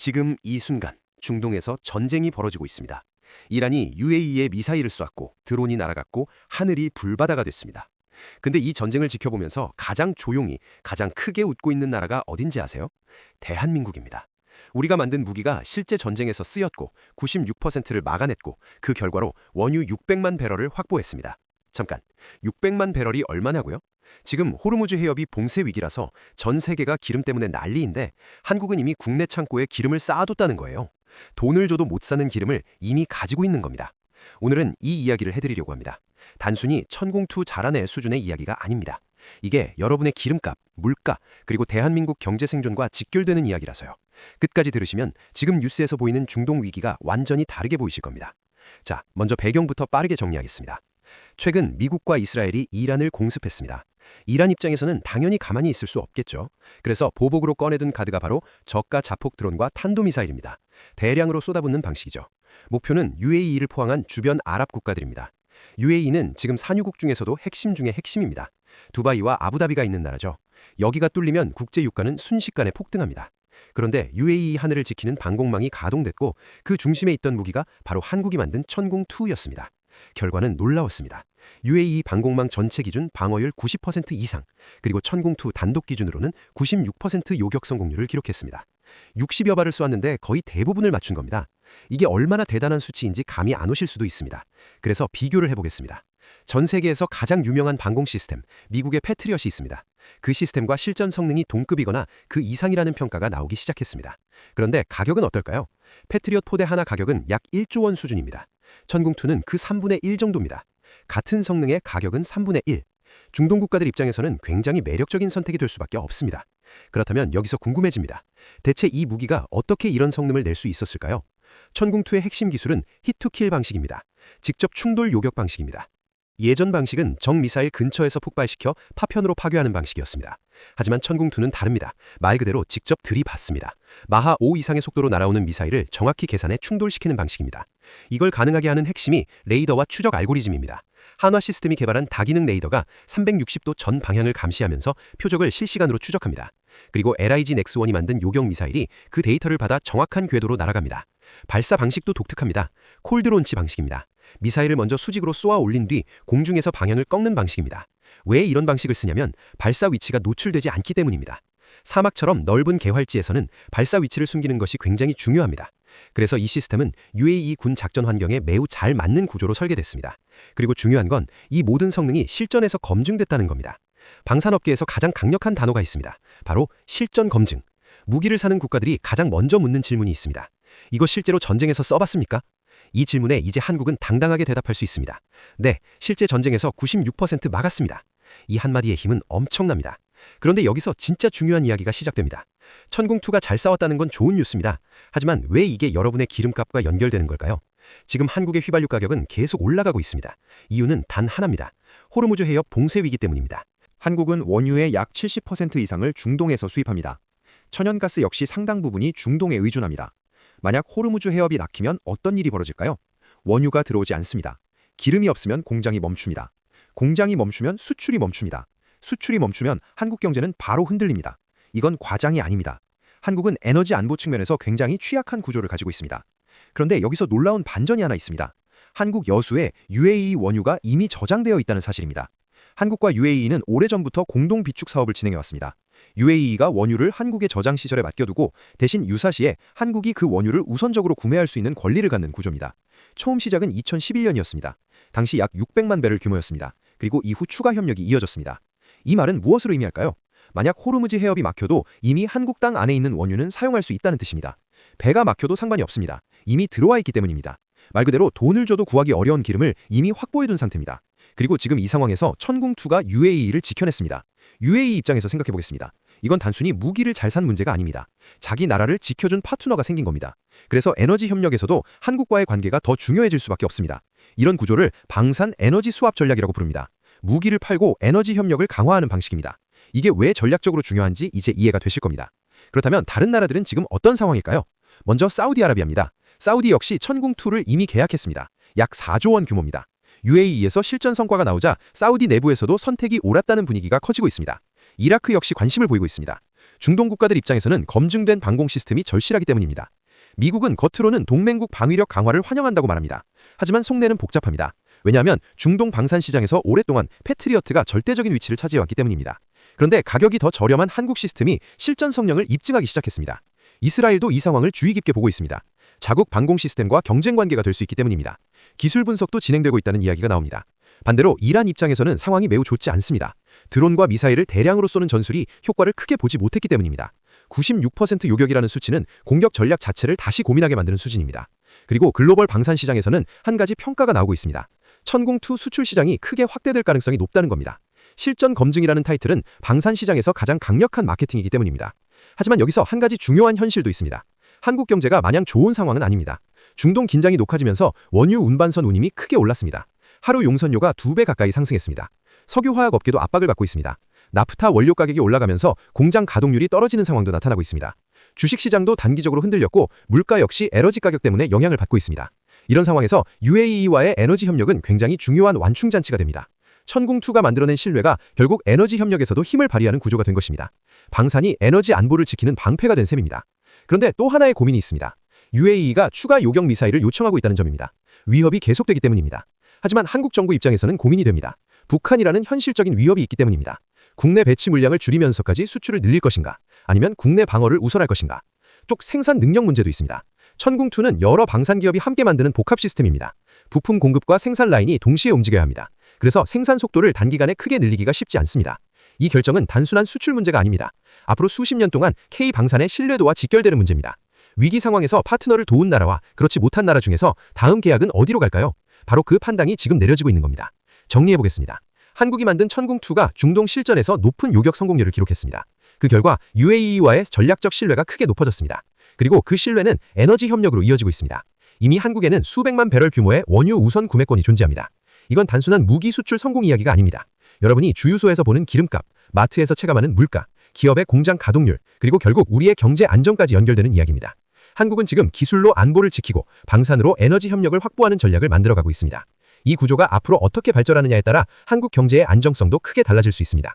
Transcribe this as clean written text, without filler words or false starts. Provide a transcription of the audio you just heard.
지금 이 순간 중동에서 전쟁이 벌어지고 있습니다. 이란이 UAE에 미사일을 쏘았고 드론이 날아갔고 하늘이 불바다가 됐습니다. 근데 이 전쟁을 지켜보면서 가장 조용히 가장 크게 웃고 있는 나라가 어딘지 아세요? 대한민국입니다. 우리가 만든 무기가 실제 전쟁에서 쓰였고 96%를 막아냈고 그 결과로 원유 600만 배럴을 확보했습니다. 잠깐, 600만 배럴이 얼마냐고요? 지금 호르무즈 해협이 봉쇄 위기라서 전 세계가 기름 때문에 난리인데 한국은 이미 국내 창고에 기름을 쌓아뒀다는 거예요. 돈을 줘도 못 사는 기름을 이미 가지고 있는 겁니다. 오늘은 이 이야기를 해드리려고 합니다. 단순히 천공투 잘하네 수준의 이야기가 아닙니다. 이게 여러분의 기름값, 물가, 그리고 대한민국 경제 생존과 직결되는 이야기라서요. 끝까지 들으시면 지금 뉴스에서 보이는 중동 위기가 완전히 다르게 보이실 겁니다. 자, 먼저 배경부터 빠르게 정리하겠습니다. 최근 미국과 이스라엘이 이란을 공습했습니다. 이란 입장에서는 당연히 가만히 있을 수 없겠죠. 그래서 보복으로 꺼내둔 카드가 바로 저가 자폭 드론과 탄도미사일입니다. 대량으로 쏟아붓는 방식이죠. 목표는 UAE를 포함한 주변 아랍 국가들입니다. UAE는 지금 산유국 중에서도 핵심 중의 핵심입니다. 두바이와 아부다비가 있는 나라죠. 여기가 뚫리면 국제 유가는 순식간에 폭등합니다. 그런데 UAE 하늘을 지키는 방공망이 가동됐고 그 중심에 있던 무기가 바로 한국이 만든 천공2였습니다. 결과는 놀라웠습니다. UAE 방공망 전체 기준 방어율 90% 이상, 그리고 천공2 단독 기준으로는 96% 요격 성공률을 기록했습니다. 60여 발을 쏘았는데 거의 대부분을 맞춘 겁니다. 이게 얼마나 대단한 수치인지 감이 안 오실 수도 있습니다. 그래서 비교를 해보겠습니다. 전 세계에서 가장 유명한 방공 시스템, 미국의 패트리엇이 있습니다. 그 시스템과 실전 성능이 동급이거나 그 이상이라는 평가가 나오기 시작했습니다. 그런데 가격은 어떨까요? 패트리엇 포대 하나 가격은 약 1조 원 수준입니다. 천공2는 그 3분의 1 정도입니다. 같은 성능의 가격은 3분의 1. 중동 국가들 입장에서는 굉장히 매력적인 선택이 될 수밖에 없습니다. 그렇다면 여기서 궁금해집니다. 대체 이 무기가 어떻게 이런 성능을 낼 수 있었을까요? 천공2의 핵심 기술은 히트킬 방식입니다. 직접 충돌 요격 방식입니다. 예전 방식은 적 미사일 근처에서 폭발시켜 파편으로 파괴하는 방식이었습니다. 하지만 천공2는 다릅니다. 말 그대로 직접 들이받습니다. 마하 5 이상의 속도로 날아오는 미사일을 정확히 계산해 충돌시키는 방식입니다. 이걸 가능하게 하는 핵심이 레이더와 추적 알고리즘입니다. 한화 시스템이 개발한 다기능 레이더가 360도 전 방향을 감시하면서 표적을 실시간으로 추적합니다. 그리고 LIG 넥스1이 만든 요격 미사일이 그 데이터를 받아 정확한 궤도로 날아갑니다. 발사 방식도 독특합니다. 콜드론치 방식입니다. 미사일을 먼저 수직으로 쏘아 올린 뒤 공중에서 방향을 꺾는 방식입니다. 왜 이런 방식을 쓰냐면 발사 위치가 노출되지 않기 때문입니다. 사막처럼 넓은 개활지에서는 발사 위치를 숨기는 것이 굉장히 중요합니다. 그래서 이 시스템은 UAE 군 작전 환경에 매우 잘 맞는 구조로 설계됐습니다. 그리고 중요한 건 이 모든 성능이 실전에서 검증됐다는 겁니다. 방산업계에서 가장 강력한 단어가 있습니다. 바로 실전 검증. 무기를 사는 국가들이 가장 먼저 묻는 질문이 있습니다. 이거 실제로 전쟁에서 써봤습니까? 이 질문에 이제 한국은 당당하게 대답할 수 있습니다. 네, 실제 전쟁에서 96% 막았습니다. 이 한마디의 힘은 엄청납니다. 그런데 여기서 진짜 중요한 이야기가 시작됩니다. 천공2가 잘 싸웠다는 건 좋은 뉴스입니다. 하지만 왜 이게 여러분의 기름값과 연결되는 걸까요? 지금 한국의 휘발유 가격은 계속 올라가고 있습니다. 이유는 단 하나입니다. 호르무즈 해협 봉쇄 위기 때문입니다. 한국은 원유의 약 70% 이상을 중동에서 수입합니다. 천연가스 역시 상당 부분이 중동에 의존합니다. 만약 호르무즈 해협이 막히면 어떤 일이 벌어질까요? 원유가 들어오지 않습니다. 기름이 없으면 공장이 멈춥니다. 공장이 멈추면 수출이 멈춥니다. 수출이 멈추면 한국 경제는 바로 흔들립니다. 이건 과장이 아닙니다. 한국은 에너지 안보 측면에서 굉장히 취약한 구조를 가지고 있습니다. 그런데 여기서 놀라운 반전이 하나 있습니다. 한국 여수에 UAE 원유가 이미 저장되어 있다는 사실입니다. 한국과 UAE는 오래전부터 공동 비축 사업을 진행해왔습니다. UAE가 원유를 한국의 저장 시설에 맡겨두고 대신 유사시에 한국이 그 원유를 우선적으로 구매할 수 있는 권리를 갖는 구조입니다. 처음 시작은 2011년이었습니다. 당시 약 600만 배럴 규모였습니다. 그리고 이후 추가 협력이 이어졌습니다. 이 말은 무엇을 의미할까요? 만약 호르무즈 해협이 막혀도 이미 한국 땅 안에 있는 원유는 사용할 수 있다는 뜻입니다. 배가 막혀도 상관이 없습니다. 이미 들어와 있기 때문입니다. 말 그대로 돈을 줘도 구하기 어려운 기름을 이미 확보해둔 상태입니다. 그리고 지금 이 상황에서 천공2가 UAE를 지켜냈습니다. UAE 입장에서 생각해보겠습니다. 이건 단순히 무기를 잘 산 문제가 아닙니다. 자기 나라를 지켜준 파트너가 생긴 겁니다. 그래서 에너지 협력에서도 한국과의 관계가 더 중요해질 수밖에 없습니다. 이런 구조를 방산 에너지 수합 전략이라고 부릅니다. 무기를 팔고 에너지 협력을 강화하는 방식입니다. 이게 왜 전략적으로 중요한지 이제 이해가 되실 겁니다. 그렇다면 다른 나라들은 지금 어떤 상황일까요? 먼저 사우디아라비아입니다. 사우디 역시 천공2를 이미 계약했습니다. 약 4조 원 규모입니다. UAE에서 실전 성과가 나오자 사우디 내부에서도 선택이 옳았다는 분위기가 커지고 있습니다. 이라크 역시 관심을 보이고 있습니다. 중동 국가들 입장에서는 검증된 방공 시스템이 절실하기 때문입니다. 미국은 겉으로는 동맹국 방위력 강화를 환영한다고 말합니다. 하지만 속내는 복잡합니다. 왜냐하면 중동 방산 시장에서 오랫동안 패트리어트가 절대적인 위치를 차지해왔기 때문입니다. 그런데 가격이 더 저렴한 한국 시스템이 실전 성능을 입증하기 시작했습니다. 이스라엘도 이 상황을 주의 깊게 보고 있습니다. 자국 방공 시스템과 경쟁 관계가 될 수 있기 때문입니다. 기술 분석도 진행되고 있다는 이야기가 나옵니다. 반대로 이란 입장에서는 상황이 매우 좋지 않습니다. 드론과 미사일을 대량으로 쏘는 전술이 효과를 크게 보지 못했기 때문입니다. 96% 요격이라는 수치는 공격 전략 자체를 다시 고민하게 만드는 수준입니다. 그리고 글로벌 방산 시장에서는 한 가지 평가가 나오고 있습니다. 천궁2 수출 시장이 크게 확대될 가능성이 높다는 겁니다. 실전 검증이라는 타이틀은 방산 시장에서 가장 강력한 마케팅이기 때문입니다. 하지만 여기서 한 가지 중요한 현실도 있습니다. 한국 경제가 마냥 좋은 상황은 아닙니다. 중동 긴장이 녹아지면서 원유 운반선 운임이 크게 올랐습니다. 하루 용선료가 2배 가까이 상승했습니다. 석유화학 업계도 압박을 받고 있습니다. 나프타 원료 가격이 올라가면서 공장 가동률이 떨어지는 상황도 나타나고 있습니다. 주식시장도 단기적으로 흔들렸고 물가 역시 에너지 가격 때문에 영향을 받고 있습니다. 이런 상황에서 UAE와의 에너지 협력은 굉장히 중요한 완충잔치가 됩니다. 천궁2가 만들어낸 신뢰가 결국 에너지 협력에서도 힘을 발휘하는 구조가 된 것입니다. 방산이 에너지 안보를 지키는 방패가 된 셈입니다. 그런데 또 하나의 고민이 있습니다. UAE가 추가 요격 미사일을 요청하고 있다는 점입니다. 위협이 계속되기 때문입니다. 하지만 한국 정부 입장에서는 고민이 됩니다. 북한이라는 현실적인 위협이 있기 때문입니다. 국내 배치 물량을 줄이면서까지 수출을 늘릴 것인가? 아니면 국내 방어를 우선할 것인가? 또 생산 능력 문제도 있습니다. 천궁2는 여러 방산 기업이 함께 만드는 복합 시스템입니다. 부품 공급과 생산 라인이 동시에 움직여야 합니다. 그래서 생산 속도를 단기간에 크게 늘리기가 쉽지 않습니다. 이 결정은 단순한 수출 문제가 아닙니다. 앞으로 수십 년 동안 K방산의 신뢰도와 직결되는 문제입니다. 위기 상황에서 파트너를 도운 나라와 그렇지 못한 나라 중에서 다음 계약은 어디로 갈까요? 바로 그 판단이 지금 내려지고 있는 겁니다. 정리해보겠습니다. 한국이 만든 천궁2가 중동 실전에서 높은 요격 성공률을 기록했습니다. 그 결과 UAE와의 전략적 신뢰가 크게 높아졌습니다. 그리고 그 신뢰는 에너지 협력으로 이어지고 있습니다. 이미 한국에는 수백만 배럴 규모의 원유 우선 구매권이 존재합니다. 이건 단순한 무기 수출 성공 이야기가 아닙니다. 여러분이 주유소에서 보는 기름값, 마트에서 체감하는 물가, 기업의 공장 가동률, 그리고 결국 우리의 경제 안정까지 연결되는 이야기입니다. 한국은 지금 기술로 안보를 지키고 방산으로 에너지 협력을 확보하는 전략을 만들어가고 있습니다. 이 구조가 앞으로 어떻게 발전하느냐에 따라 한국 경제의 안정성도 크게 달라질 수 있습니다.